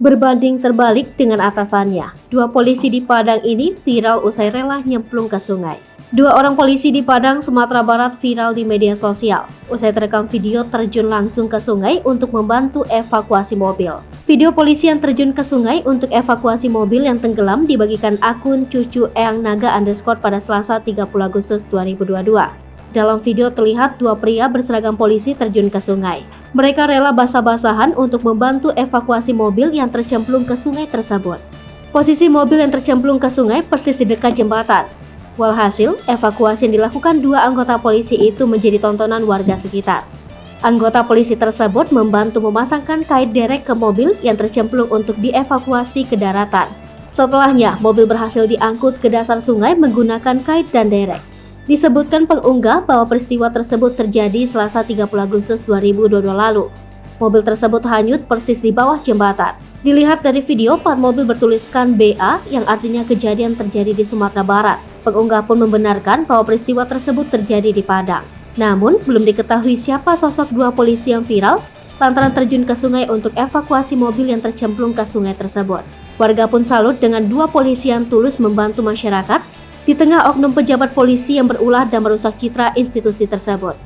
Berbanding terbalik dengan atasannya, dua polisi di Padang ini viral usai rela nyemplung ke sungai. Dua orang polisi di Padang, Sumatera Barat viral di media sosial usai terekam video terjun langsung ke sungai untuk membantu evakuasi mobil. Video polisi yang terjun ke sungai untuk evakuasi mobil yang tenggelam dibagikan akun Cucu Eyang Naga _ pada Selasa 30 Agustus 2022. Dalam video terlihat dua pria berseragam polisi terjun ke sungai. Mereka rela basah-basahan untuk membantu evakuasi mobil yang tercemplung ke sungai tersebut. Posisi mobil yang tercemplung ke sungai persis di dekat jembatan. Walhasil, evakuasi yang dilakukan dua anggota polisi itu menjadi tontonan warga sekitar. Anggota polisi tersebut membantu memasangkan kait derek ke mobil yang tercemplung untuk dievakuasi ke daratan. Setelahnya, mobil berhasil diangkut ke dasar sungai menggunakan kait dan derek. Disebutkan pengunggah bahwa peristiwa tersebut terjadi Selasa 30 Agustus 2022 lalu. Mobil tersebut hanyut persis di bawah jembatan. Dilihat dari video, plat mobil bertuliskan BA yang artinya kejadian terjadi di Sumatera Barat. Pengunggah pun membenarkan bahwa peristiwa tersebut terjadi di Padang. Namun, belum diketahui siapa sosok dua polisi yang viral lantaran terjun ke sungai untuk evakuasi mobil yang tercemplung ke sungai tersebut. Warga pun salut dengan dua polisi yang tulus membantu masyarakat di tengah oknum pejabat polisi yang berulah dan merusak citra institusi tersebut.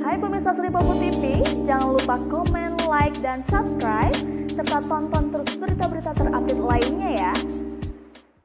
Hai pemirsa Sri Popo TV, jangan lupa komen, like, dan subscribe, serta tonton terus berita-berita terupdate lainnya ya.